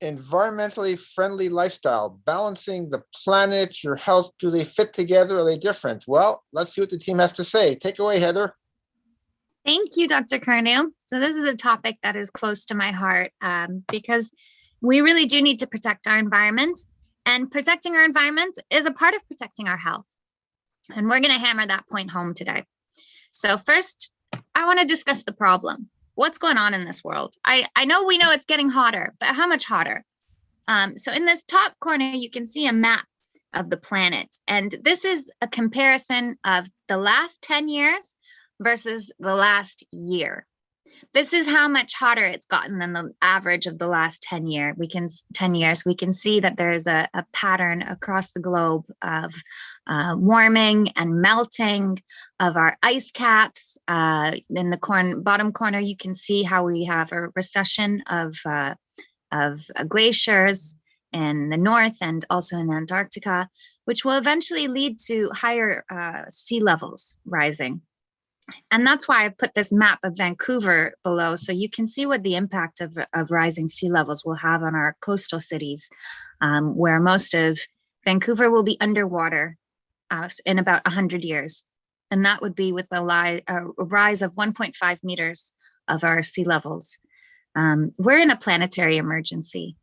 environmentally friendly lifestyle, balancing the planet, your health. Do they fit together? Or are they different? Well, let's see what the team has to say. Take away, Heather. Thank you, Dr. Curnew. So this is a topic that is close to my heart because we really do need to protect our environment, and protecting our environment is a part of protecting our health. And we're going to hammer that point home today. So first, I want to discuss the problem. What's going on in this world? I know we know it's getting hotter, but how much hotter? So in this top corner, you can see a map of the planet. And this is a comparison of the last 10 years versus the last year. This is how much hotter it's gotten than the average of the last 10 years. We can see that there's a pattern across the globe of warming and melting of our ice caps. In the bottom corner, you can see how we have a recession of glaciers in the north and also in Antarctica, which will eventually lead to higher sea levels rising. And that's why I put this map of Vancouver below, so you can see what the impact of rising sea levels will have on our coastal cities, where most of Vancouver will be underwater in about 100 years. And that would be with a rise of 1.5 meters of our sea levels. We're in a planetary emergency.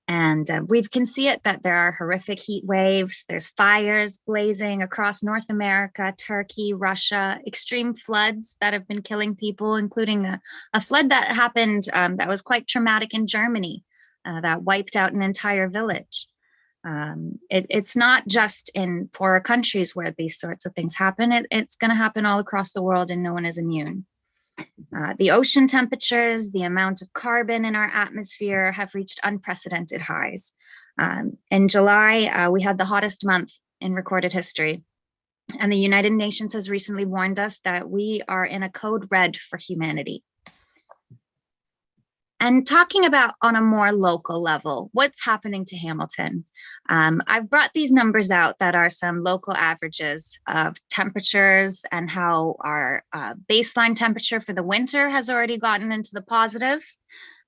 And we can see it that there are horrific heat waves, there's fires blazing across North America, Turkey, Russia, extreme floods that have been killing people, including a flood that happened that was quite traumatic in Germany, that wiped out an entire village. It's not just in poorer countries where these sorts of things happen. It's going to happen all across the world, and no one is immune. The ocean temperatures, the amount of carbon in our atmosphere have reached unprecedented highs. In July, we had the hottest month in recorded history. And the United Nations has recently warned us that we are in a code red for humanity. And talking about on a more local level, what's happening to Hamilton? I've brought these numbers out that are some local averages of temperatures and how our baseline temperature for the winter has already gotten into the positives,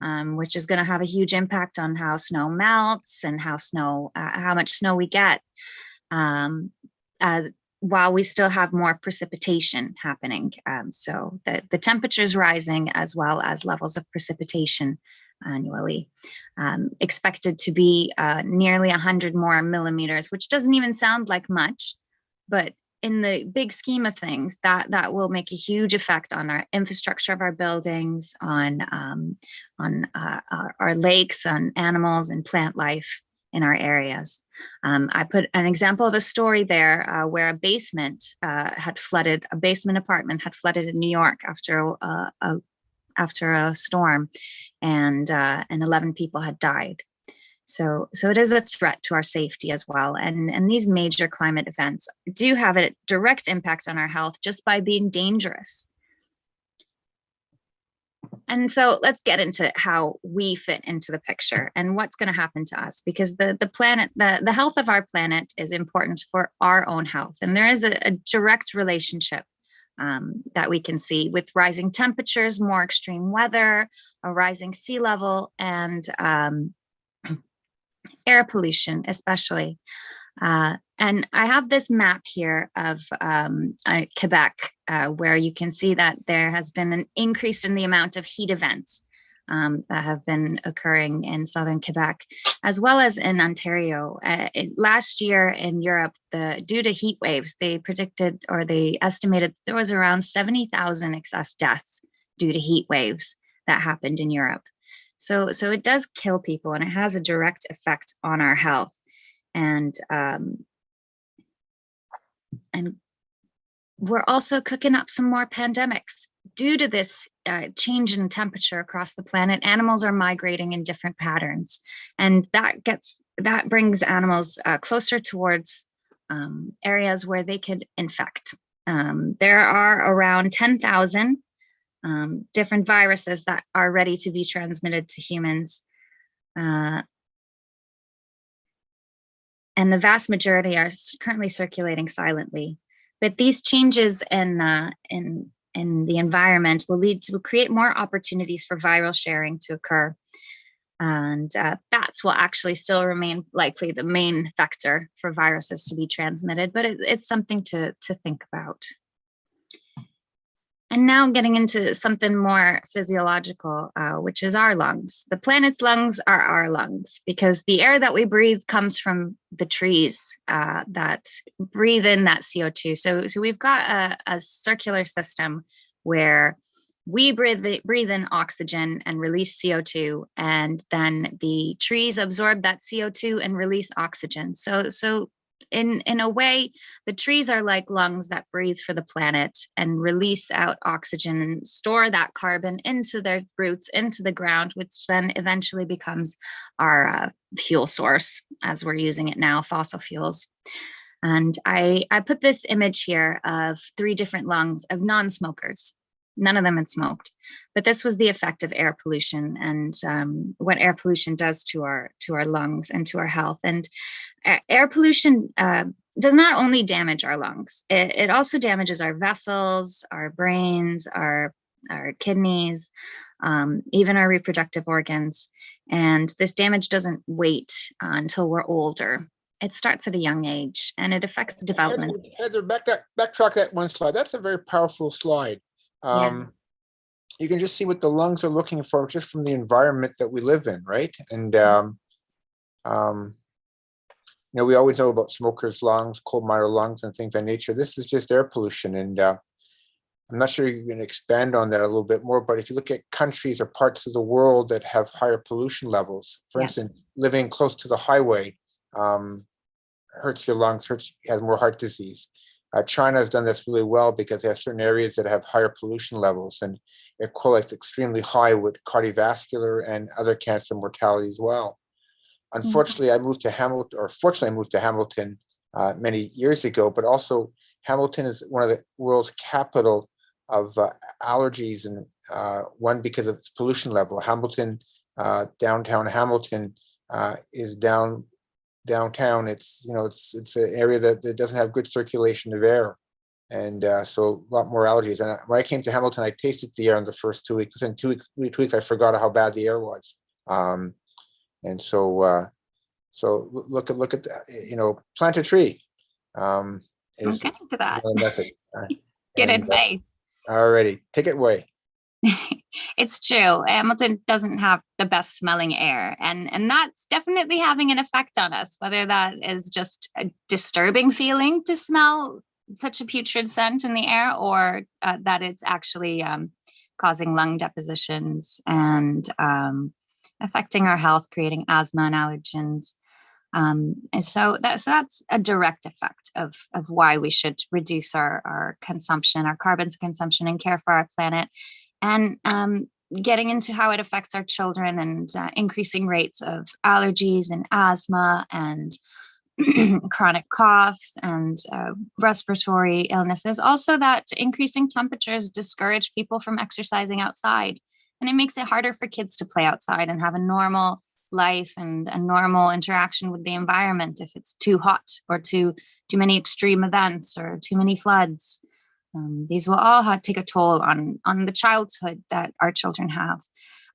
which is going to have a huge impact on how snow melts and how much snow we get. While we still have more precipitation happening. So the temperature is rising as well as levels of precipitation annually, expected to be nearly 100 more millimeters, which doesn't even sound like much, but in the big scheme of things, that will make a huge effect on our infrastructure of our buildings, on our lakes, on animals and plant life in our areas. I put an example of a story there where a basement apartment had flooded in New York after a storm, and 11 people had died. So it is a threat to our safety as well. And these major climate events do have a direct impact on our health just by being dangerous. And so let's get into how we fit into the picture and what's going to happen to us, because the planet, the health of our planet is important for our own health. And there is a direct relationship that we can see with rising temperatures, more extreme weather, a rising sea level, and air pollution, especially. And I have this map here of Quebec, where you can see that there has been an increase in the amount of heat events that have been occurring in southern Quebec, as well as in Ontario. Last year in Europe, due to heat waves, they estimated there was around 70,000 excess deaths due to heat waves that happened in Europe. So it does kill people, and it has a direct effect on our health. And we're also cooking up some more pandemics. Due to this change in temperature across the planet, animals are migrating in different patterns, and that brings animals closer towards areas where they could infect. There are around 10,000 different viruses that are ready to be transmitted to humans. And the vast majority are currently circulating silently. But these changes in the environment will create more opportunities for viral sharing to occur. And bats will actually still remain likely the main vector for viruses to be transmitted, but it's something to think about. And now getting into something more physiological, which is our lungs. The planet's lungs are our lungs because the air that we breathe comes from the trees that breathe in that CO2. So we've got a circular system where we breathe in oxygen and release CO2, and then the trees absorb that CO2 and release oxygen. So in a way, the trees are like lungs that breathe for the planet and release out oxygen and store that carbon into their roots, into the ground, which then eventually becomes our fuel source as we're using it now, fossil fuels. And I put this image here of 3 different lungs of non-smokers. None of them had smoked, but this was the effect of air pollution and what air pollution does to our lungs and to our health. And air pollution does not only damage our lungs, it also damages our vessels, our brains, our kidneys, even our reproductive organs. And this damage doesn't wait until we're older. It starts at a young age and it affects the development. Heather, backtrack that one slide. That's a very powerful slide. Yeah. You can just see what the lungs are looking for just from the environment that we live in, right? And we always know about smokers' lungs, coal miner lungs, and things of that nature. This is just air pollution, and I'm not sure you can expand on that a little bit more. But if you look at countries or parts of the world that have higher pollution levels, for instance, living close to the highway hurts your lungs, has more heart disease. China has done this really well because they have certain areas that have higher pollution levels, and it correlates extremely high with cardiovascular and other cancer mortality as well. Unfortunately, I moved to Hamilton, or fortunately, I moved to Hamilton many years ago, but also Hamilton is one of the world's capital of allergies, and one because of its pollution level. Hamilton, downtown Hamilton, is downtown. It's an area that doesn't have good circulation of air, and so a lot more allergies. And when I came to Hamilton, I tasted the air in the first 2 weeks. Within 2 weeks, I forgot how bad the air was. And so look at plant a tree. I'm getting to that. Method. Get advice. Alrighty, take it away. It's true. Hamilton doesn't have the best smelling air, and that's definitely having an effect on us, whether that is just a disturbing feeling to smell such a putrid scent in the air, or that it's actually causing lung depositions and affecting our health, creating asthma and allergens. And so that's a direct effect of why we should reduce our consumption, our carbon consumption, and care for our planet. And getting into how it affects our children and increasing rates of allergies and asthma and chronic coughs and respiratory illnesses. Also, that increasing temperatures discourage people from exercising outside. And it makes it harder for kids to play outside and have a normal life and a normal interaction with the environment if it's too hot or too many extreme events or too many floods. These will all take a toll on the childhood that our children have.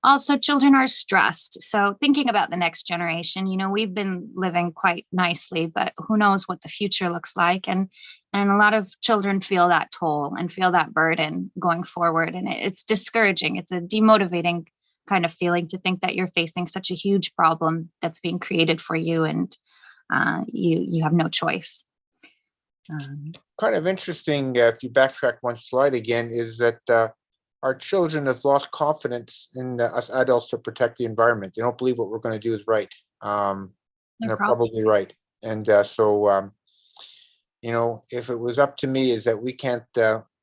Also, children are stressed. So thinking about the next generation, we've been living quite nicely, but who knows what the future looks like. And a lot of children feel that toll and feel that burden going forward. And it's discouraging. It's a demotivating kind of feeling to think that you're facing such a huge problem that's being created for you, and you have no choice. Kind of interesting, if you backtrack one slide again, is that our children have lost confidence in us adults to protect the environment. They don't believe what we're going to do is right. And they're probably right. And so if it was up to me, is that we can't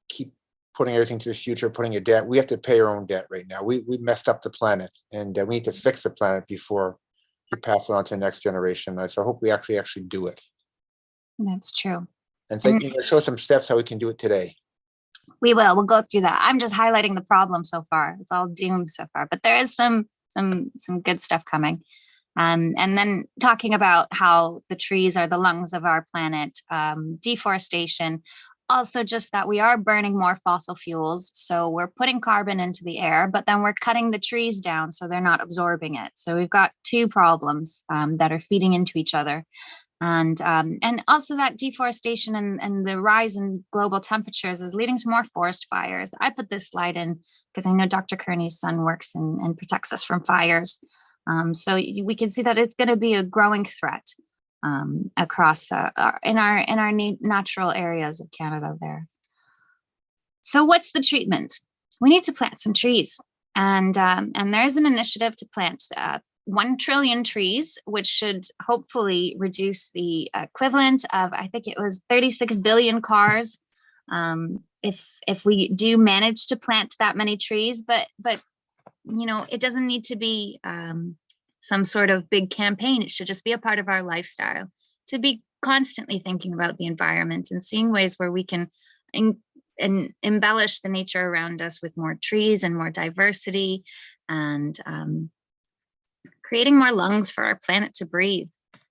keep putting everything to the future, putting a debt. We have to pay our own debt right now. We messed up the planet, and we need to fix the planet before we pass it on to the next generation. So I hope we actually do it. That's true. And show some steps how we can do it today. We will. We'll go through that. I'm just highlighting the problem so far. It's all doom so far, but there is some good stuff coming. And then talking about how the trees are the lungs of our planet, deforestation also just that we are burning more fossil fuels. So we're putting carbon into the air, but then we're cutting the trees down so they're not absorbing it. So we've got two problems that are feeding into each other. And also that deforestation and the rise in global temperatures is leading to more forest fires. I put this slide in because I know Dr. Kearney's son works and protects us from fires. So we can see that it's going to be a growing threat across in our natural areas of Canada there. So what's the treatment? We need to plant some trees, and there's an initiative to plant 1 trillion trees, which should hopefully reduce the equivalent of, I think it was 36 billion cars, if we do manage to plant that many trees. But you know, it doesn't need to be some sort of big campaign. It should just be a part of our lifestyle, to be constantly thinking about the environment and seeing ways where we can embellish the nature around us with more trees and more diversity, and creating more lungs for our planet to breathe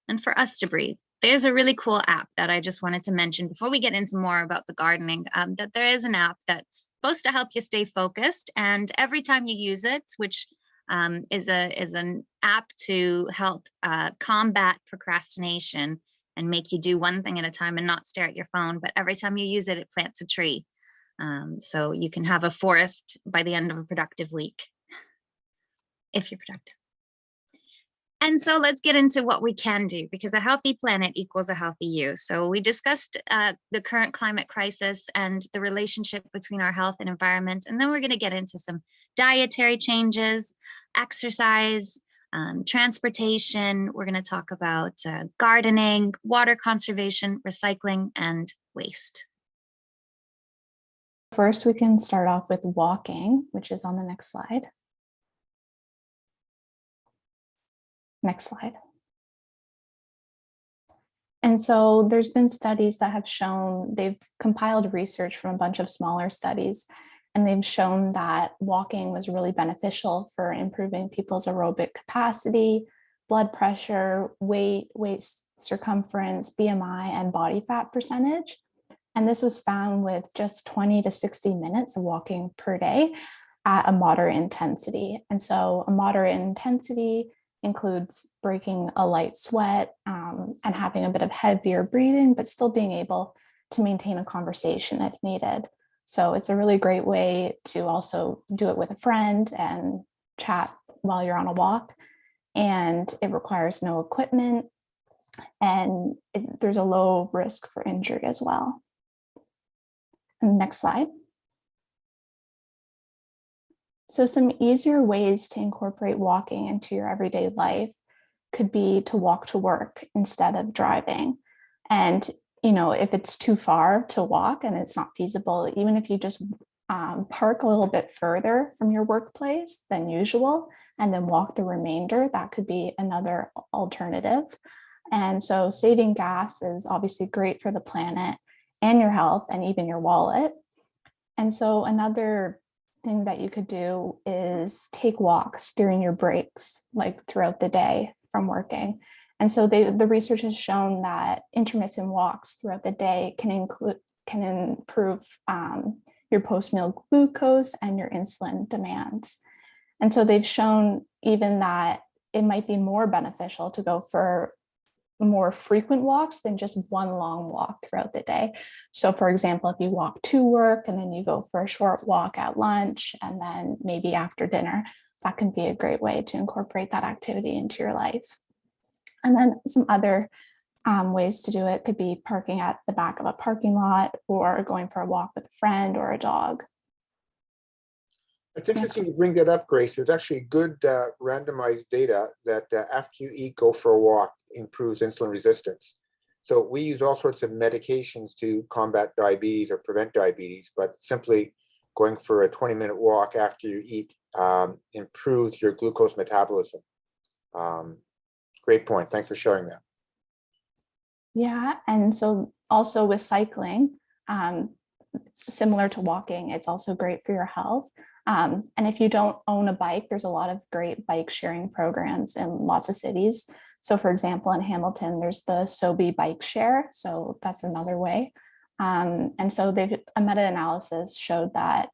and for us to breathe. There's a really cool app that I just wanted to mention before we get into more about the gardening, that there is an app that's supposed to help you stay focused. And every time you use it, which is an app to help combat procrastination and make you do one thing at a time and not stare at your phone. But every time you use it, it plants a tree. So you can have a forest by the end of a productive week, if you're productive. And so let's get into what we can do, because a healthy planet equals a healthy you. So we discussed the current climate crisis and the relationship between our health and environment. And then we're going to get into some dietary changes, exercise, transportation. We're going to talk about gardening, water conservation, recycling, and waste. First, we can start off with walking, which is on the next slide. Next slide. And so there's been studies that have shown, they've compiled research from a bunch of smaller studies, and they've shown that walking was really beneficial for improving people's aerobic capacity, blood pressure, waist circumference, BMI, and body fat percentage. And this was found with just 20 to 60 minutes of walking per day at a moderate intensity. And so a moderate intensity includes breaking a light sweat and having a bit of heavier breathing, but still being able to maintain a conversation if needed. So it's a really great way to also do it with a friend and chat while you're on a walk. And it requires no equipment, and there's a low risk for injury as well. And next slide. So some easier ways to incorporate walking into your everyday life could be to walk to work instead of driving. And, you know, if it's too far to walk and it's not feasible, even if you just park a little bit further from your workplace than usual and then walk the remainder, that could be another alternative. And so saving gas is obviously great for the planet and your health and even your wallet. And so another thing that you could do is take walks during your breaks, like throughout the day from working. And so the research has shown that intermittent walks throughout the day can improve your post-meal glucose and your insulin demands. And so they've shown even that it might be more beneficial to go for more frequent walks than just one long walk throughout the day. So for example, if you walk to work and then you go for a short walk at lunch and then maybe after dinner, that can be a great way to incorporate that activity into your life. And then some other ways to do it could be parking at the back of a parking lot or going for a walk with a friend or a dog. It's interesting you bring that up, Grace. There's actually good randomized data that after you eat, go for a walk improves insulin resistance. So we use all sorts of medications to combat diabetes or prevent diabetes, but simply going for a 20-minute walk after you eat improves your glucose metabolism. Great point. Thanks for sharing that. Yeah, and so also with cycling, similar to walking, it's also great for your health. And if you don't own a bike, there's a lot of great bike sharing programs in lots of cities. So for example, in Hamilton, there's the Sobe bike share. So that's another way. And so a meta-analysis showed that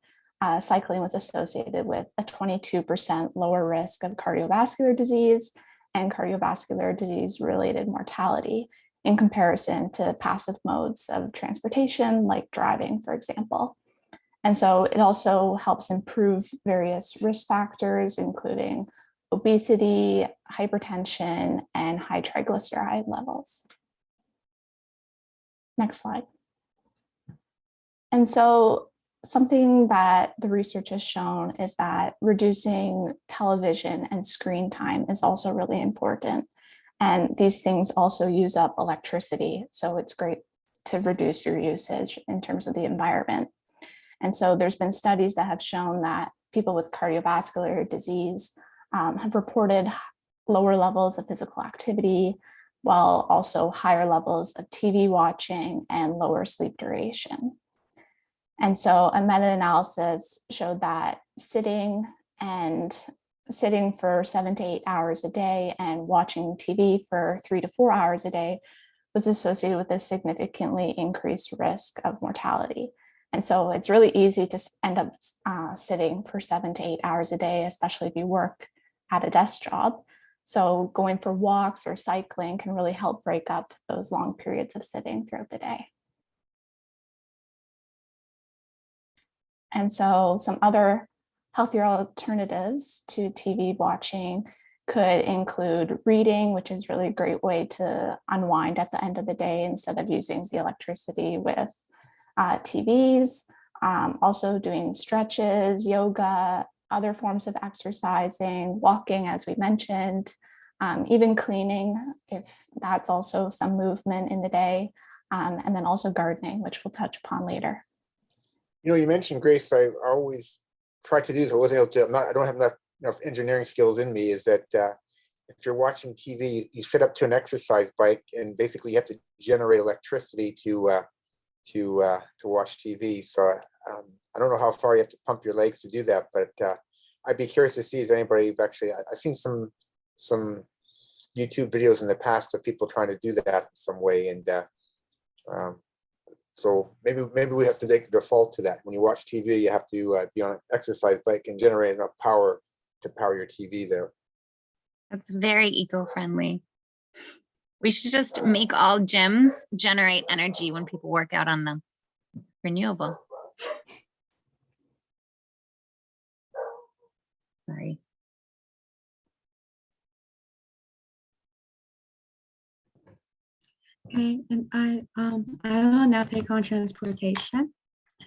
cycling was associated with a 22% lower risk of cardiovascular disease and cardiovascular disease-related mortality in comparison to passive modes of transportation, like driving, for example. And so it also helps improve various risk factors, including obesity, hypertension, and high triglyceride levels. Next slide. And so something that the research has shown is that reducing television and screen time is also really important. And these things also use up electricity. So it's great to reduce your usage in terms of the environment. And so there's been studies that have shown that people with cardiovascular disease have reported lower levels of physical activity, while also higher levels of TV watching and lower sleep duration. And so a meta-analysis showed that sitting for 7 to 8 hours a day and watching TV for 3 to 4 hours a day was associated with a significantly increased risk of mortality. And so it's really easy to end up sitting for 7 to 8 hours a day, especially if you work at a desk job. So going for walks or cycling can really help break up those long periods of sitting throughout the day. And so some other healthier alternatives to TV watching could include reading, which is really a great way to unwind at the end of the day instead of using the electricity with TVs. Also doing stretches, yoga, other forms of exercising, walking, as we mentioned, even cleaning, if that's also some movement in the day, and then also gardening, which we'll touch upon later. You know, you mentioned, Grace, I always try to do this. I wasn't able to, I don't have enough engineering skills in me, is that if you're watching TV, you set up to an exercise bike and basically you have to generate electricity to watch TV. So I don't know how far you have to pump your legs to do that, but I'd be curious to see if anybody actually, I've seen some YouTube videos in the past of people trying to do that in some way. And so maybe we have to take the default to that. When you watch TV, you have to be on an exercise bike and generate enough power to power your TV there. That's very eco-friendly. We should just make all gyms generate energy when people work out on them. Renewable. Sorry. Okay, and I will now take on transportation.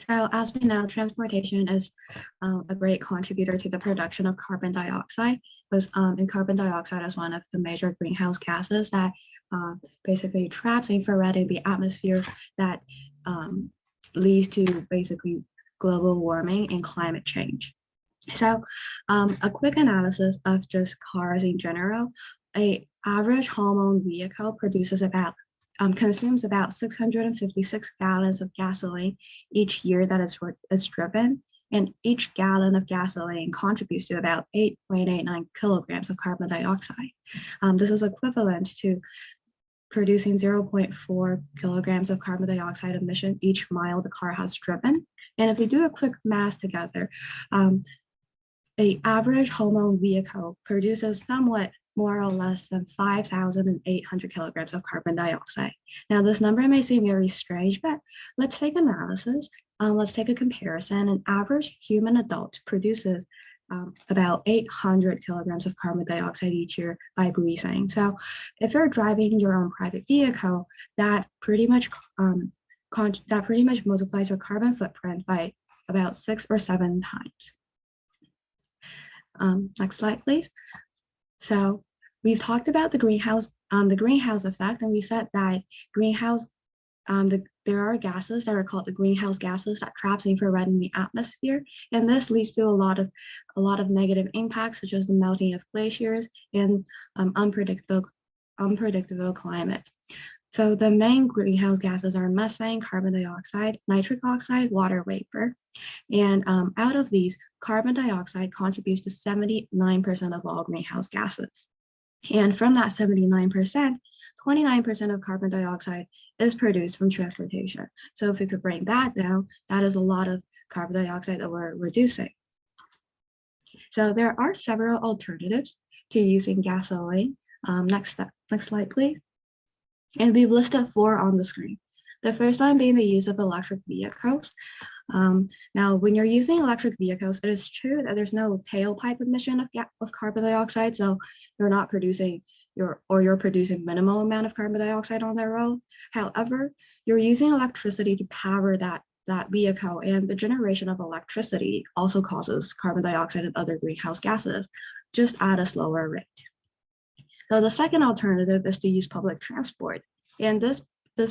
So as we know, transportation is a great contributor to the production of carbon dioxide, because and carbon dioxide is one of the major greenhouse gases that basically traps infrared in the atmosphere that leads to basically global warming and climate change. So a quick analysis of just cars in general, an average home-owned vehicle consumes about 656 gallons of gasoline each year that is driven, and each gallon of gasoline contributes to about 8.89 kilograms of carbon dioxide. This is equivalent to producing 0.4 kilograms of carbon dioxide emission each mile the car has driven. And if we do a quick math together, an average home-owned vehicle produces somewhat more or less than 5,800 kilograms of carbon dioxide. Now, this number may seem very strange, but let's take analysis. Let's take a comparison. An average human adult produces about 800 kilograms of carbon dioxide each year by breathing. So if you're driving your own private vehicle, that pretty much multiplies your carbon footprint by about 6 or 7 times. Next slide, please. So we've talked about the greenhouse effect, and we said that there are gases that are called the greenhouse gases that traps infrared in the atmosphere, and this leads to a lot of negative impacts, such as the melting of glaciers and unpredictable climate. So the main greenhouse gases are methane, carbon dioxide, nitric oxide, water vapor. And out of these, carbon dioxide contributes to 79% of all greenhouse gases. And from that 79%, 29% of carbon dioxide is produced from transportation. So if we could bring that down, that is a lot of carbon dioxide that we're reducing. So there are several alternatives to using gasoline. Next slide, please. And we've listed 4 on the screen. The first one being the use of electric vehicles. Now, when you're using electric vehicles, it is true that there's no tailpipe emission of carbon dioxide, so you're not producing you're producing minimal amount of carbon dioxide on the road. However, you're using electricity to power that vehicle, and the generation of electricity also causes carbon dioxide and other greenhouse gases, just at a slower rate. So the second alternative is to use public transport, and this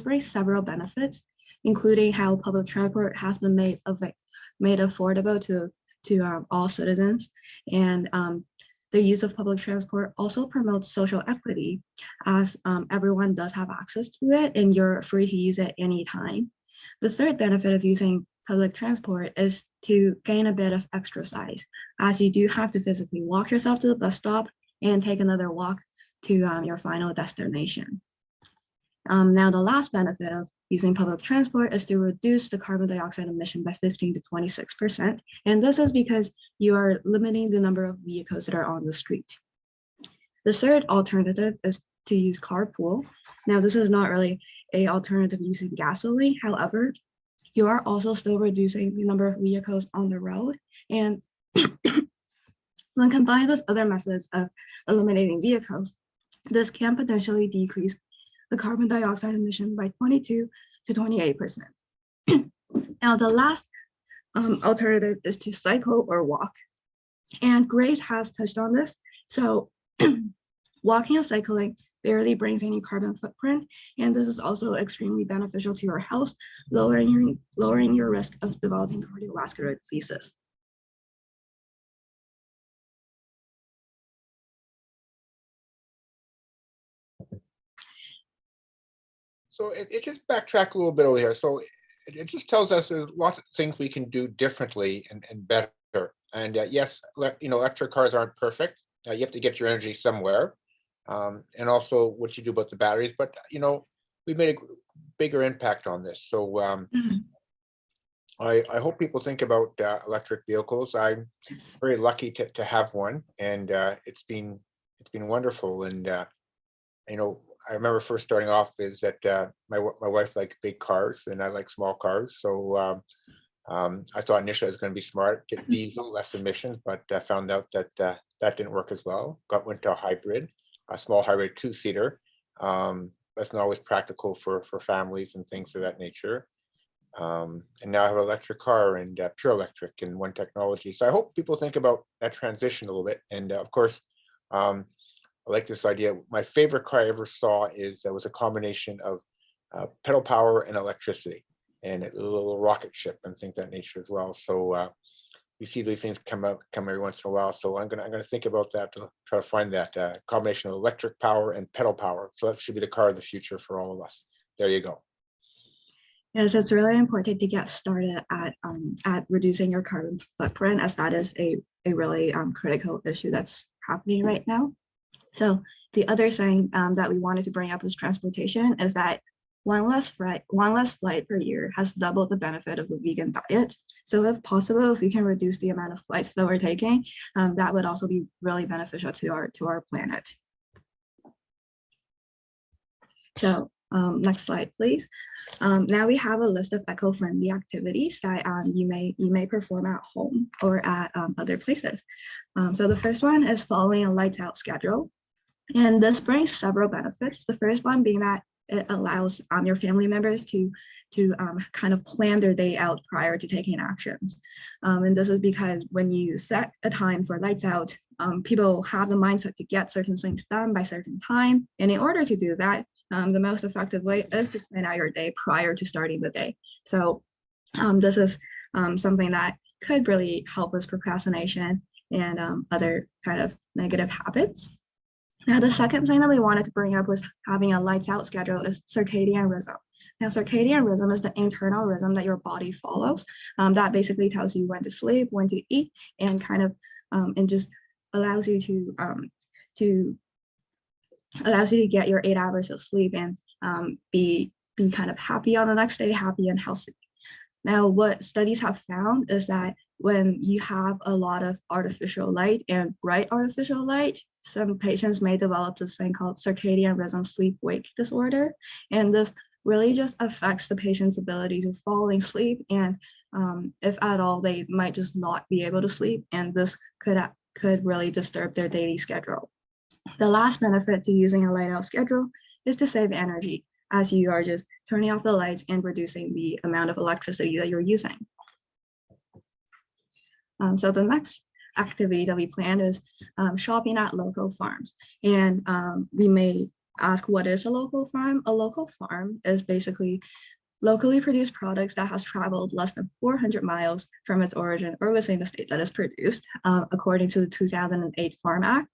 brings several benefits, including how public transport has been made affordable to all citizens, and the use of public transport also promotes social equity, as everyone does have access to it and you're free to use it anytime. The third benefit of using public transport is to gain a bit of exercise, as you do have to physically walk yourself to the bus stop and take another walk to your final destination. Now, the last benefit of using public transport is to reduce the carbon dioxide emission by 15 to 26%. And this is because you are limiting the number of vehicles that are on the street. The third alternative is to use carpool. Now, this is not really an alternative using gasoline. However, you are also still reducing the number of vehicles on the road. And when combined with other methods of eliminating vehicles, this can potentially decrease the carbon dioxide emission by 22 to 28%. Now, the last alternative is to cycle or walk. And Grace has touched on this. So walking and cycling barely brings any carbon footprint. And this is also extremely beneficial to your health, lowering your risk of developing cardiovascular diseases. So it just backtrack a little bit over here. So it just tells us there's lots of things we can do differently and better. And yes, electric cars aren't perfect. You have to get your energy somewhere, and also what you do about the batteries. But we've made a bigger impact on this. So I hope people think about electric vehicles. I'm very lucky to have one, and it's been wonderful. And I remember first starting off is that my wife liked big cars and I like small cars. So I thought initially I was going to be smart, get diesel, less emissions, but I found out that that didn't work as well. Went to a hybrid, a small hybrid 2-seater. That's not always practical for families and things of that nature. And now I have an electric car and pure electric and one technology. So I hope people think about that transition a little bit. And of course, I like this idea. My favorite car I ever saw was a combination of pedal power and electricity, and a little rocket ship and things of that nature as well. So you see these things come every once in a while. So I'm gonna think about that to try to find that combination of electric power and pedal power. So that should be the car of the future for all of us. There you go. Yes, it's really important to get started at reducing your carbon footprint, as that is a really critical issue that's happening right now. So the other thing that we wanted to bring up with transportation is that one less flight per year has doubled the benefit of a vegan diet. So if possible, if we can reduce the amount of flights that we're taking, that would also be really beneficial to our planet. So next slide, please. Now we have a list of eco-friendly activities that you may perform at home or at other places. So the first one is following a lights out schedule. And this brings several benefits. The first one being that it allows your family members to kind of plan their day out prior to taking actions. And this is because when you set a time for lights out, people have the mindset to get certain things done by certain time. And in order to do that, the most effective way is to plan out your day prior to starting the day. So this is something that could really help with procrastination and other kind of negative habits. Now, the second thing that we wanted to bring up was having a lights out schedule is circadian rhythm. Now, circadian rhythm is the internal rhythm that your body follows. That basically tells you when to sleep, when to eat, and kind of and just allows you to allows you to get your 8 hours of sleep and be kind of happy on the next day, happy and healthy. Now, what studies have found is that when you have a lot of artificial light and bright artificial light, some patients may develop this thing called circadian rhythm sleep-wake disorder. And this really just affects the patient's ability to fall asleep. And if at all, they might just not be able to sleep. And this could really disturb their daily schedule. The last benefit to using a light out schedule is to save energy, as you are just turning off the lights and reducing the amount of electricity that you're using. So the next activity that we planned is shopping at local farms. And we may ask, what is a local farm? A local farm is basically locally produced products that has traveled less than 400 miles from its origin or within the state that is produced, according to the 2008 Farm Act.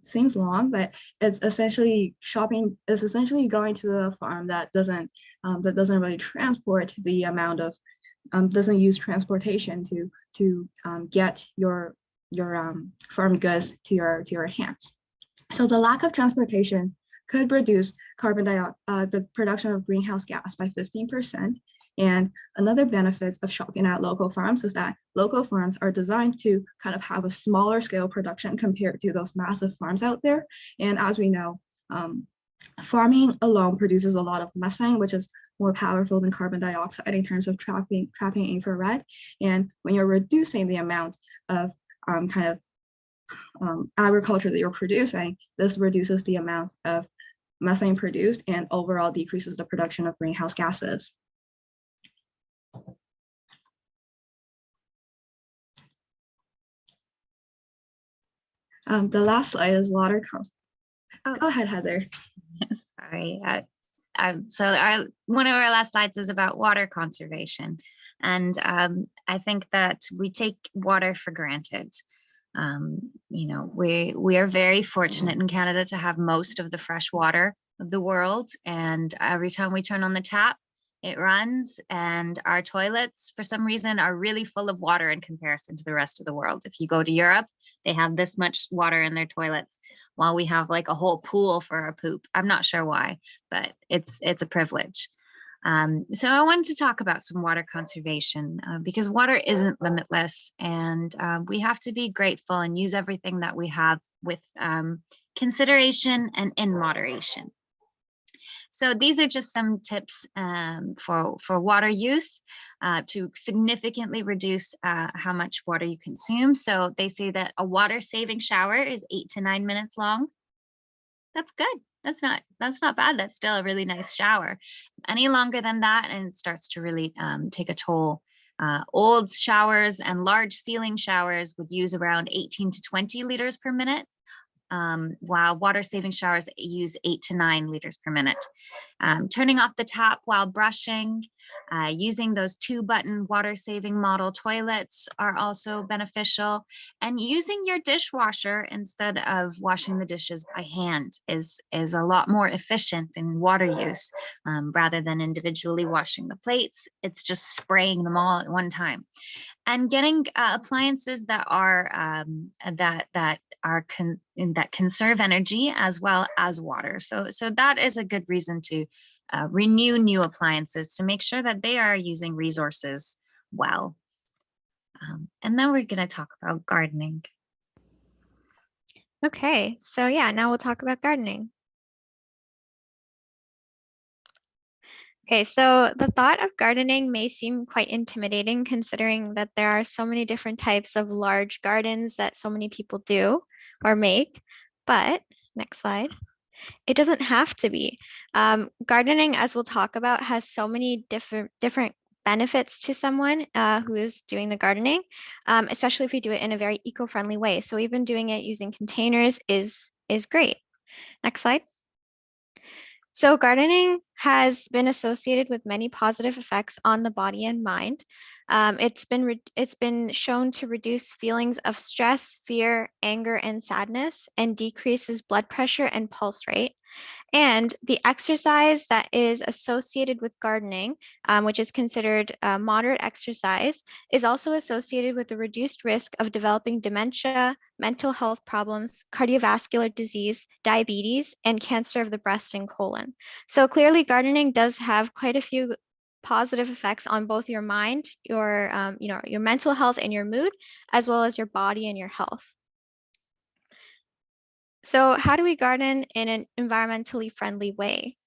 Seems long, but it's essentially going to a farm that doesn't really transport the amount of, doesn't use transportation to get your farm goods to your hands. So the lack of transportation could reduce the production of greenhouse gas by 15%. And another benefit of shopping at local farms is that local farms are designed to kind of have a smaller scale production compared to those massive farms out there. And as we know, farming alone produces a lot of methane, which is more powerful than carbon dioxide in terms of trapping infrared. And when you're reducing the amount of agriculture that you're producing, this reduces the amount of methane produced and overall decreases the production of greenhouse gases. The last slide is water. Oh. Go ahead, Heather. Sorry. So one of our last slides is about water conservation. And I think that we take water for granted. You know, we are very fortunate in Canada to have most of the fresh water of the world. And every time we turn on the tap, it runs, and our toilets for some reason are really full of water in comparison to the rest of the world. If you go to Europe, they have this much water in their toilets while we have like a whole pool for our poop. I'm not sure why, but it's a privilege. So I wanted to talk about some water conservation because water isn't limitless, and we have to be grateful and use everything that we have with consideration and in moderation. So these are just some tips for water use to significantly reduce how much water you consume. So they say that a water saving shower is 8 to 9 minutes long. That's good. That's not bad. That's still a really nice shower. Any longer than that, and it starts to really take a toll. Old showers and large ceiling showers would use around 18 to 20 liters per minute, while water saving showers use 8 to 9 liters per minute. Turning off the tap while brushing, using those 2-button water saving model toilets are also beneficial. And using your dishwasher instead of washing the dishes by hand is a lot more efficient in water use, rather than individually washing the plates. It's just spraying them all at one time. And getting appliances that are that conserve energy as well as water. So that is a good reason to renew new appliances to make sure that they are using resources well. And then we're going to talk about gardening. Okay, so yeah, now we'll talk about gardening. Okay, so the thought of gardening may seem quite intimidating considering that there are so many different types of large gardens that so many people do or make, but next slide. It doesn't have to be. Gardening, as we'll talk about, has so many different benefits to someone who is doing the gardening, especially if you do it in a very eco-friendly way. So even doing it using containers is great. Next slide. So gardening has been associated with many positive effects on the body and mind. It's been shown to reduce feelings of stress, fear, anger, and sadness, and decreases blood pressure and pulse rate. And the exercise that is associated with gardening, which is considered moderate exercise, is also associated with a reduced risk of developing dementia, mental health problems, cardiovascular disease, diabetes, and cancer of the breast and colon. So clearly gardening does have quite a few positive effects on both your mind, your mental health and your mood, as well as your body and your health. So how do we garden in an environmentally friendly way?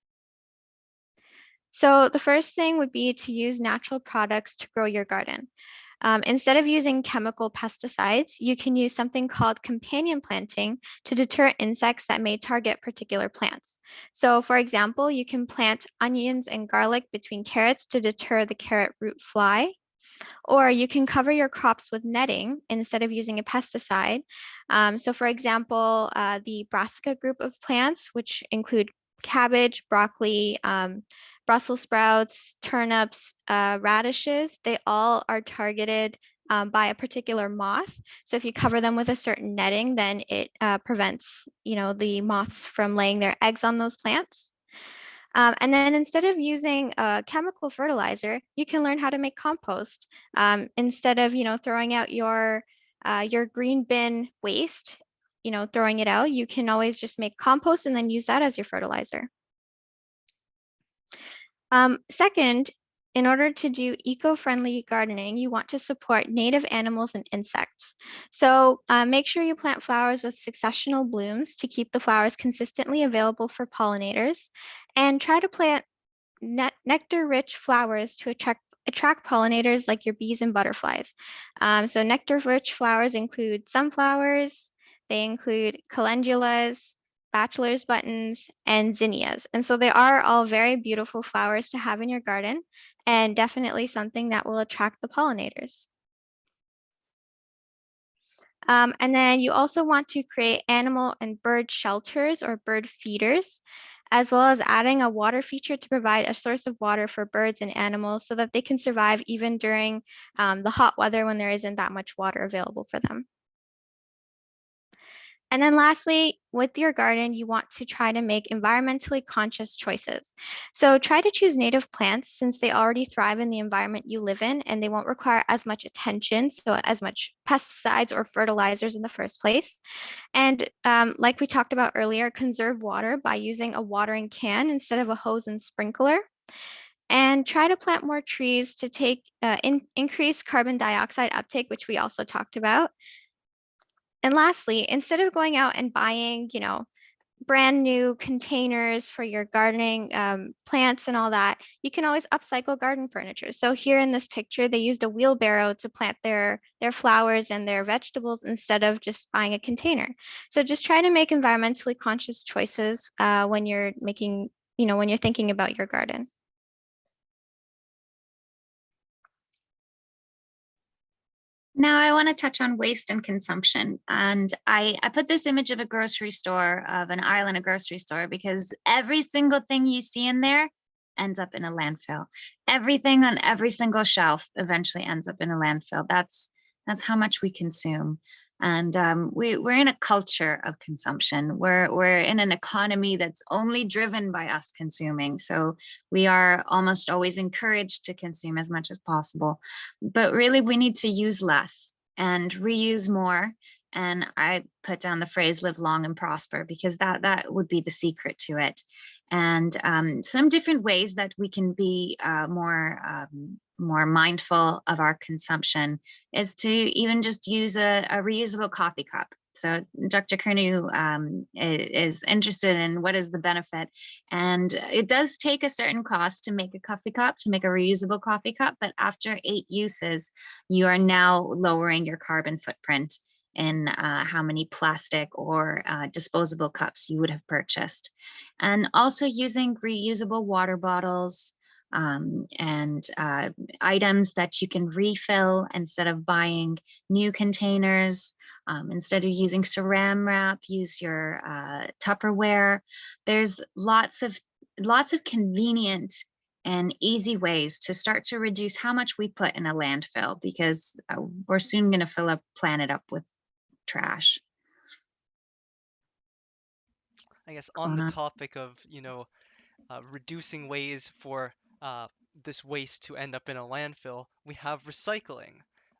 So the first thing would be to use natural products to grow your garden. Instead of using chemical pesticides, you can use something called companion planting to deter insects that may target particular plants. So for example, you can plant onions and garlic between carrots to deter the carrot root fly. Or you can cover your crops with netting instead of using a pesticide. So for example, the brassica group of plants, which include cabbage, broccoli, Brussels sprouts, turnips, radishes, they all are targeted by a particular moth. So if you cover them with a certain netting, then it prevents, the moths from laying their eggs on those plants. And then instead of using a chemical fertilizer, you can learn how to make compost. Instead of, throwing out your green bin waste, throwing it out, you can always just make compost and then use that as your fertilizer. Second, in order to do eco-friendly gardening, you want to support native animals and insects. So make sure you plant flowers with successional blooms to keep the flowers consistently available for pollinators, and try to plant nectar-rich flowers to attract pollinators like your bees and butterflies. So nectar-rich flowers include sunflowers, they include calendulas, bachelor's buttons, and zinnias. And so they are all very beautiful flowers to have in your garden, and definitely something that will attract the pollinators. And then you also want to create animal and bird shelters or bird feeders, as well as adding a water feature to provide a source of water for birds and animals so that they can survive even during the hot weather when there isn't that much water available for them. And then lastly, with your garden, you want to try to make environmentally conscious choices. So try to choose native plants since they already thrive in the environment you live in and they won't require as much attention, so as much pesticides or fertilizers in the first place. And like we talked about earlier, conserve water by using a watering can instead of a hose and sprinkler. And try to plant more trees to increase carbon dioxide uptake, which we also talked about. And lastly, instead of going out and buying, brand new containers for your gardening plants and all that, you can always upcycle garden furniture. So here in this picture, they used a wheelbarrow to plant their flowers and their vegetables instead of just buying a container. So just try to make environmentally conscious choices when you're making, when you're thinking about your garden. Now I want to touch on waste and consumption. And I put this image of a grocery store, of an aisle in a grocery store, because every single thing you see in there ends up in a landfill. Everything on every single shelf eventually ends up in a landfill. That's how much we consume. And we're in a culture of consumption. We're in an economy that's only driven by us consuming. So we are almost always encouraged to consume as much as possible. But really, we need to use less and reuse more. And I put down the phrase "live long and prosper" because that would be the secret to it. And some different ways that we can be more mindful of our consumption is to even just use a reusable coffee cup. So Dr. Curnew is interested in what is the benefit. And it does take a certain cost to make a coffee cup, to make a reusable coffee cup. But after 8 uses, you are now lowering your carbon footprint in how many plastic or disposable cups you would have purchased. And also using reusable water bottles, and items that you can refill instead of buying new containers. Instead of using saran wrap, use your Tupperware. There's lots of convenient and easy ways to start to reduce how much we put in a landfill, because we're soon going to fill a planet up with trash. I guess on the topic of, reducing ways for uh, this waste to end up in a landfill, we have recycling.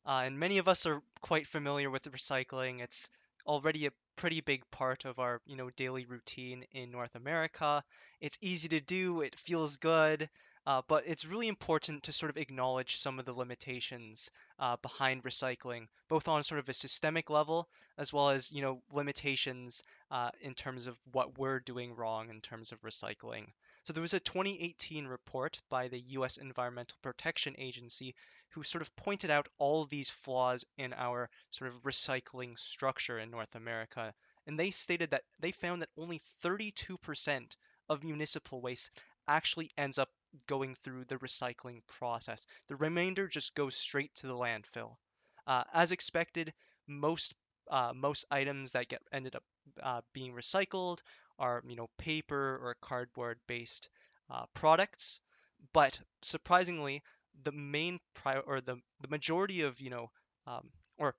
And many of us are quite familiar with recycling. It's already a pretty big part of our, daily routine in North America. It's easy to do, it feels good, but it's really important to sort of acknowledge some of the limitations behind recycling, both on sort of a systemic level as well as, limitations in terms of what we're doing wrong in terms of recycling. So there was a 2018 report by the US Environmental Protection Agency who sort of pointed out all of these flaws in our sort of recycling structure in North America. And they stated that they found that only 32% of municipal waste actually ends up going through the recycling process. The remainder just goes straight to the landfill. As expected, most most items that get ended up being recycled are paper or cardboard based products, but surprisingly the main or the majority of or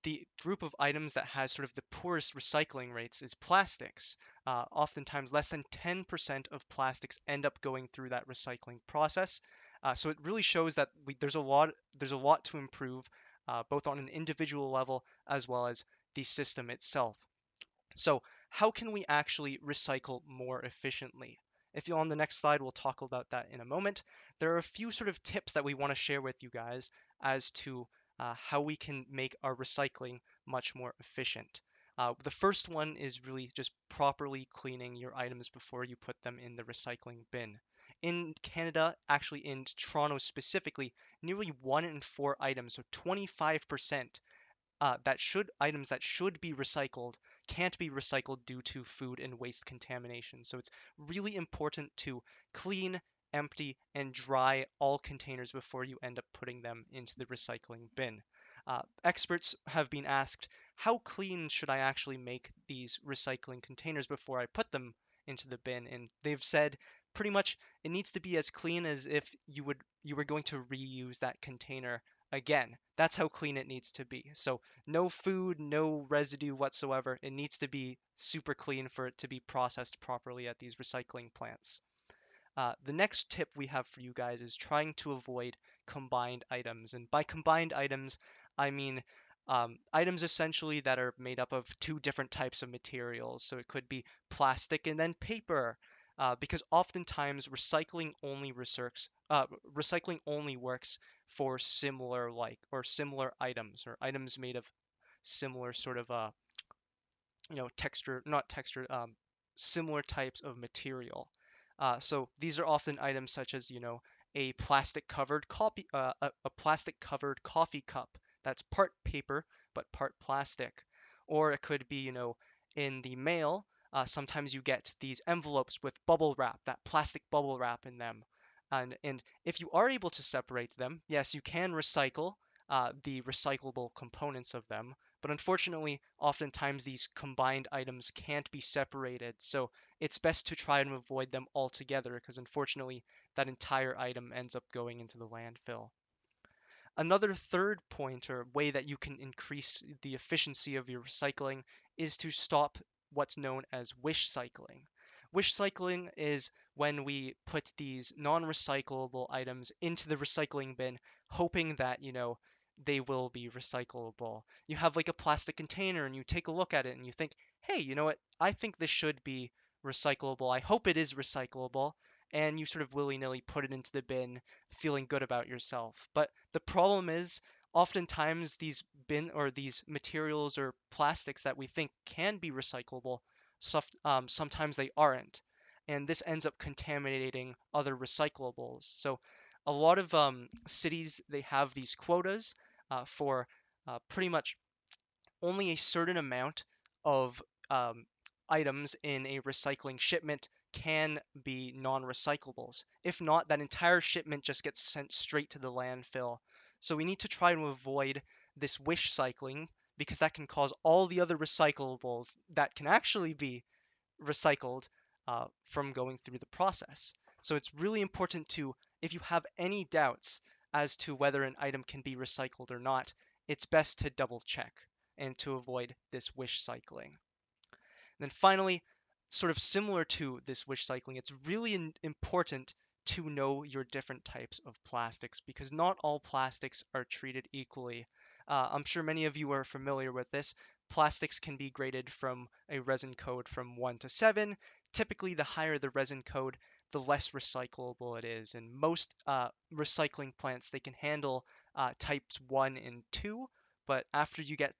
the group of items that has sort of the poorest recycling rates is plastics. Oftentimes less than 10% of plastics end up going through that recycling process. So it really shows that there's a lot to improve, both on an individual level as well as the system itself. So how can we actually recycle more efficiently? If you're on the next slide, we'll talk about that in a moment. There are a few sort of tips that we want to share with you guys as to how we can make our recycling much more efficient. The first one is really just properly cleaning your items before you put them in the recycling bin. In Canada, actually in Toronto specifically, nearly 1 in 4 items, so 25%, items that should be recycled can't be recycled due to food and waste contamination. So it's really important to clean, empty, and dry all containers before you end up putting them into the recycling bin. Experts have been asked, how clean should I actually make these recycling containers before I put them into the bin? And they've said pretty much it needs to be as clean as if you were going to reuse that container again. That's how clean it needs to be. So no food, no residue whatsoever. It needs to be super clean for it to be processed properly at these recycling plants. The next tip we have for you guys is trying to avoid combined items. And by combined items, I mean items essentially that are made up of two different types of materials. So it could be plastic and then paper. Because oftentimes recycling only works for similar items or items made of similar sort of texture, not texture, similar types of material. So these are often items such as a plastic covered coffee cup that's part paper but part plastic, or it could be in the mail. Sometimes you get these envelopes with bubble wrap, that plastic bubble wrap in them. And if you are able to separate them, yes, you can recycle the recyclable components of them. But unfortunately, oftentimes these combined items can't be separated. So it's best to try and avoid them altogether because unfortunately that entire item ends up going into the landfill. Another third point or way that you can increase the efficiency of your recycling is to stop what's known as wish cycling. Wish cycling is when we put these non-recyclable items into the recycling bin, hoping that, they will be recyclable. You have like a plastic container and you take a look at it and you think, hey, you know what? I think this should be recyclable. I hope it is recyclable. And you sort of willy-nilly put it into the bin feeling good about yourself. But the problem is oftentimes these materials or plastics that we think can be recyclable, sometimes they aren't. And this ends up contaminating other recyclables. So a lot of cities, they have these quotas for pretty much only a certain amount of items in a recycling shipment can be non-recyclables. If not, that entire shipment just gets sent straight to the landfill. So we need to try and avoid this wish cycling because that can cause all the other recyclables that can actually be recycled from going through the process. So it's really important to, if you have any doubts as to whether an item can be recycled or not, it's best to double check and to avoid this wish cycling. And then finally, sort of similar to this wish cycling, it's really important to know your different types of plastics because not all plastics are treated equally. I'm sure many of you are familiar with this. Plastics can be graded from a resin code from 1 to 7. Typically, the higher the resin code, the less recyclable it is. And most recycling plants, they can handle types 1 and 2, but after you get,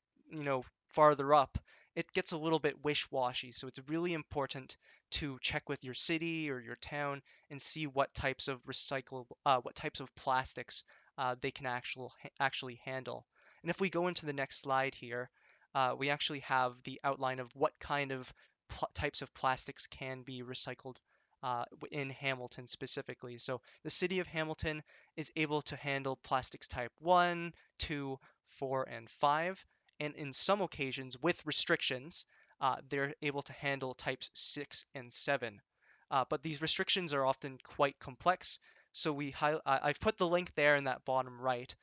farther up, it gets a little bit wish-washy. So it's really important to check with your city or your town and see what types of what types of plastics they can actually handle. And if we go into the next slide here, we actually have the outline of what kind of types of plastics can be recycled in Hamilton specifically. So the city of Hamilton is able to handle plastics type 1, 2, 4, and 5. And in some occasions, with restrictions, they're able to handle types 6 and 7. But these restrictions are often quite complex. So I've put the link there in that bottom right,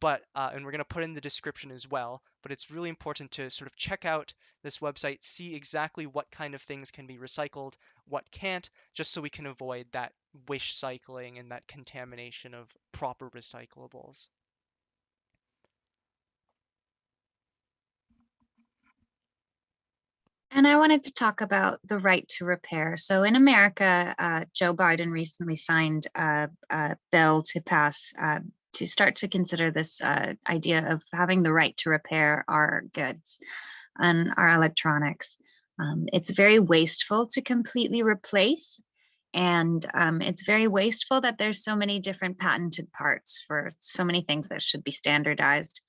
and we're going to put in the description as well. But it's really important to sort of check out this website, see exactly what kind of things can be recycled, what can't, just so we can avoid that wish cycling and that contamination of proper recyclables. And I wanted to talk about the right to repair. So in America, Joe Biden recently signed a bill to pass to start to consider this idea of having the right to repair our goods and our electronics. It's very wasteful to completely replace. And it's very wasteful that there's so many different patented parts for so many things that should be standardized.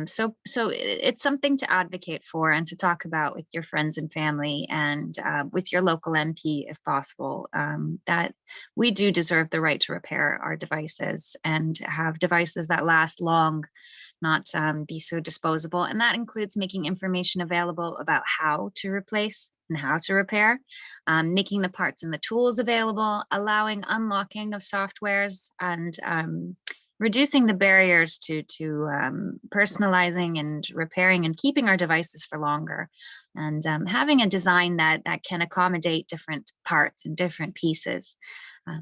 So it's something to advocate for and to talk about with your friends and family and with your local MP, if possible, that we do deserve the right to repair our devices and have devices that last long, not be so disposable. And that includes making information available about how to replace and how to repair, making the parts and the tools available, allowing unlocking of softwares, and reducing the barriers to personalizing and repairing and keeping our devices for longer, and having a design that can accommodate different parts and different pieces.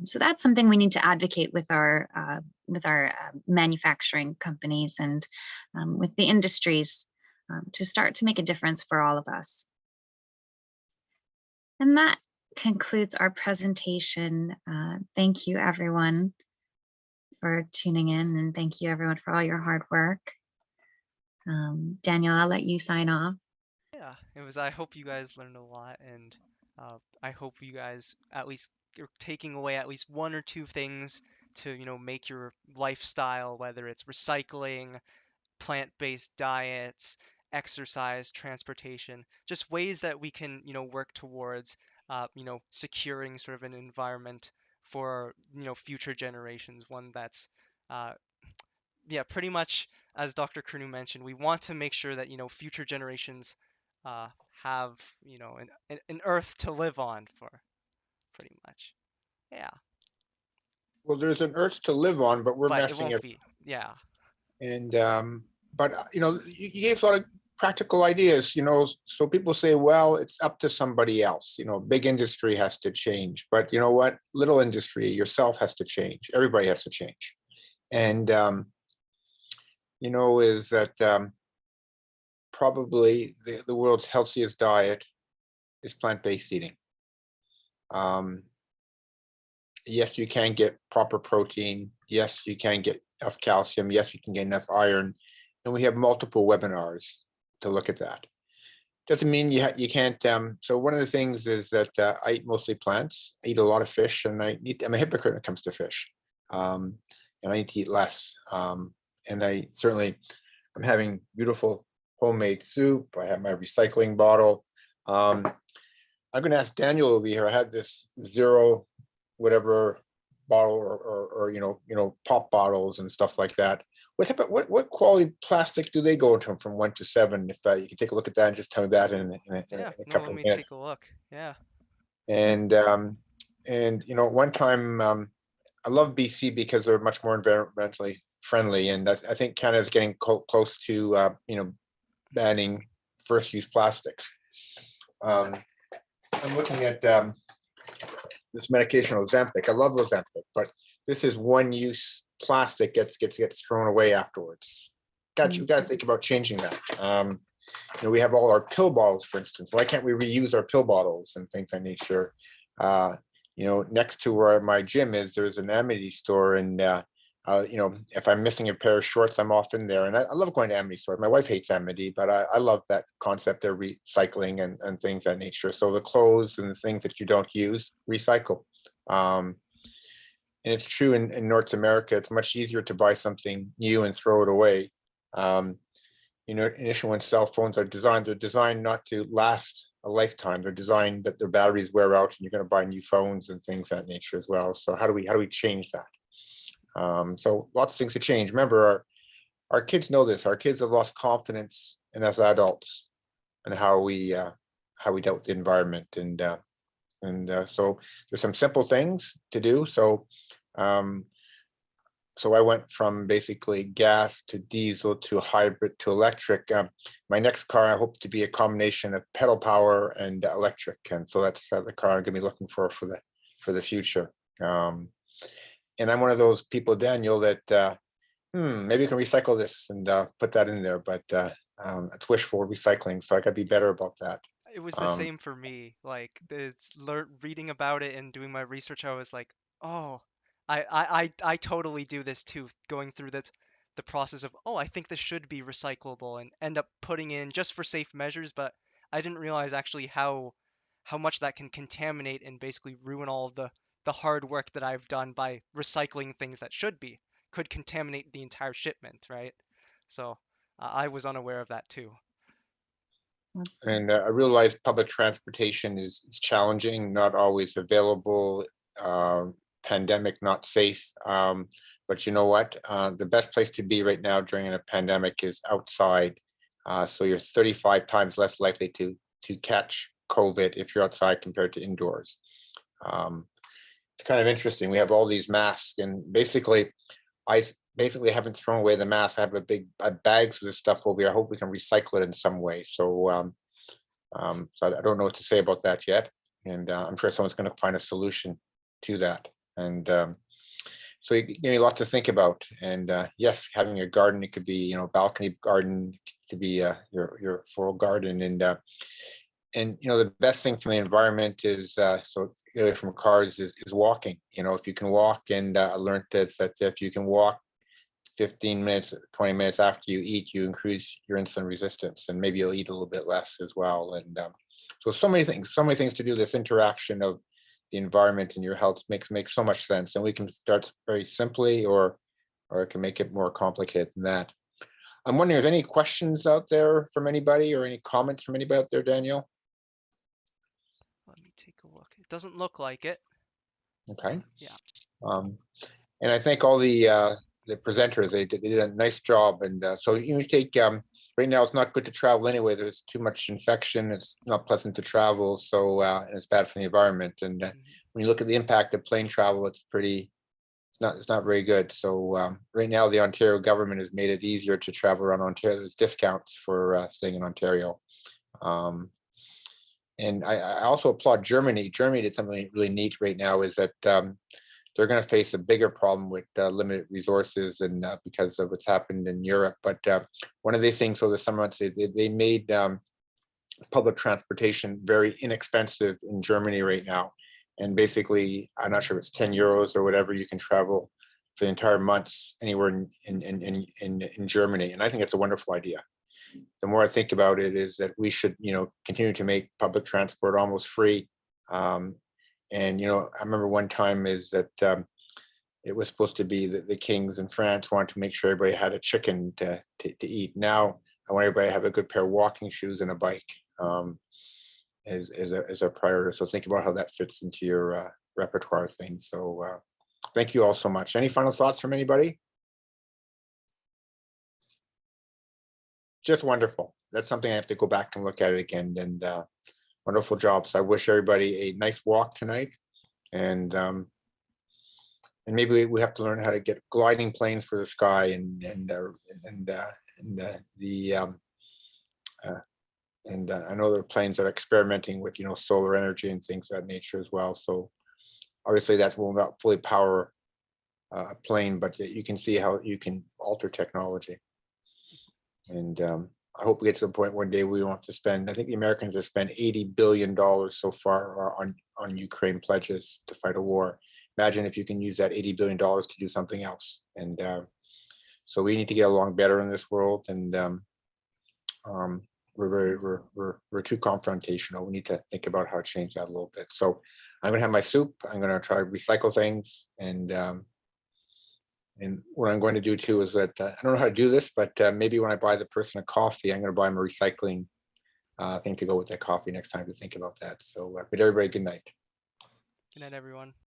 So that's something we need to advocate with our manufacturing companies and with the industries to start to make a difference for all of us. And that concludes our presentation. Thank you, everyone, for tuning in, and thank you, everyone, for all your hard work. Daniel, I'll let you sign off. Yeah, I hope you guys learned a lot, and I hope you guys at least are taking away at least one or two things to, make your lifestyle, whether it's recycling, plant-based diets, exercise, transportation, just ways that we can, work towards, securing sort of an environment for, future generations, one that's, yeah, pretty much as Dr. Curnew mentioned, we want to make sure that, future generations uh, have, an earth to live on for, pretty much. Yeah, Well, there's an earth to live on, but we're but it messing won't it. be, yeah. And but you gave a lot of practical ideas, so people say, well, it's up to somebody else, big industry has to change, but you know what, little industry, yourself has to change, everybody has to change. And is that probably the world's healthiest diet is plant-based eating. Yes, you can get proper protein. Yes, you can get enough calcium. Yes, you can get enough iron. And we have multiple webinars to look at that. Doesn't mean you can't. So one of the things is that I eat mostly plants. I eat a lot of fish, and I'm a hypocrite when it comes to fish. And I need to eat less. And I'm having beautiful homemade soup. I have my recycling bottle. I'm going to ask Daniel over here. I had this zero whatever bottle or pop bottles and stuff like that. What quality plastic do they go to from 1 to 7? If you can take a look at that and just tell me that in a couple Let of me minutes. take a look. Yeah. And one time I love BC because they're much more environmentally friendly, and I think Canada's getting close to banning first-use plastics. I'm looking at this medication Ozempic. I love Ozempic, but this is one use plastic gets thrown away afterwards. You got to think about changing that. We have all our pill bottles, for instance. Why can't we reuse our pill bottles and things of that nature? Next to where my gym is, there's an Amity store, and if I'm missing a pair of shorts, I'm often there. And I love going to Amity stores. My wife hates Amity, but I love that concept of recycling and things of that nature. So the clothes and the things that you don't use, recycle. And it's true in North America. It's much easier to buy something new and throw it away. Initially when cell phones are designed, they're designed not to last a lifetime. They're designed that their batteries wear out and you're going to buy new phones and things of that nature as well. So how do we change that? So lots of things to change. Remember, our kids know this. Our kids have lost confidence in us adults and how we dealt with the environment. And so there's some simple things to do. So I went from basically gas to diesel to hybrid to electric. My next car, I hope to be a combination of pedal power and electric. And so that's the car I'm going to be looking for the future. And I'm one of those people, Daniel, that maybe you can recycle this and put that in there, but it's wishful recycling. So I got to be better about that. It was the same for me. Like reading about it and doing my research, I was like, oh, I totally do this too. Going through the process of, oh, I think this should be recyclable, and end up putting in just for safe measures. But I didn't realize actually how much that can contaminate and basically ruin all of the hard work that I've done by recycling things that could contaminate the entire shipment, right? So I was unaware of that too. And I realize public transportation is challenging, not always available, pandemic, not safe. But you know what? The best place to be right now during a pandemic is outside. So you're 35 times less likely to catch COVID if you're outside compared to indoors. It's kind of interesting. We have all these masks, and basically, I haven't thrown away the mask. I have bags of this stuff over here. I hope we can recycle it in some way. So, so I don't know what to say about that yet, and I'm sure someone's going to find a solution to that. And so you give me a lot to think about. And yes, having a garden, it could be balcony garden, it could be your full garden, and the best thing for the environment is so away from cars is walking. If you can walk, and I learned that if you can walk 15 minutes, 20 minutes after you eat, you increase your insulin resistance, and maybe you'll eat a little bit less as well. And so many things to do. This interaction of the environment and your health makes so much sense. And we can start very simply, or it can make it more complicated than that. I'm wondering, is there any questions out there from anybody, or any comments from anybody out there, Daniel? Let me take a look. It doesn't look like it. Okay. Yeah. And I think all the presenters, they did a nice job. And so you take right now, it's not good to travel anyway. There's too much infection. It's not pleasant to travel. So and it's bad for the environment. And when you look at the impact of plane travel, it's not very good. So right now, the Ontario government has made it easier to travel around Ontario. There's discounts for staying in Ontario. And I also applaud Germany. Germany did something really neat right now, is that they're going to face a bigger problem with limited resources, and because of what's happened in Europe. But one of the things over the summer months, they made public transportation very inexpensive in Germany right now. And basically, I'm not sure if it's 10 euros or whatever, you can travel for the entire months anywhere in Germany. And I think it's a wonderful idea. The more I think about it, is that we should, continue to make public transport almost free. And I remember one time is that it was supposed to be that the kings in France wanted to make sure everybody had a chicken to eat. Now I want everybody to have a good pair of walking shoes and a bike as a priority. So think about how that fits into your repertoire thing. So thank you all so much. Any final thoughts from anybody? Just wonderful. That's something I have to go back and look at it again. And wonderful job. So I wish everybody a nice walk tonight. And maybe we have to learn how to get gliding planes for the sky, and And I know there are planes that are experimenting with, solar energy and things of that nature as well. So obviously that will not fully power a plane, but you can see how you can alter technology. And I hope we get to the point one day we don't have to spend, I think the Americans have spent $80 billion so far on Ukraine pledges to fight a war. Imagine if you can use that $80 billion to do something else. And so we need to get along better in this world. And we're too confrontational. We need to think about how to change that a little bit. So I'm gonna have my soup. I'm gonna try to recycle things. And what I'm going to do too is that I don't know how to do this, but maybe when I buy the person a coffee, I'm going to buy them a recycling thing to go with that coffee next time to think about that. So, but everybody, good night. Good night, everyone.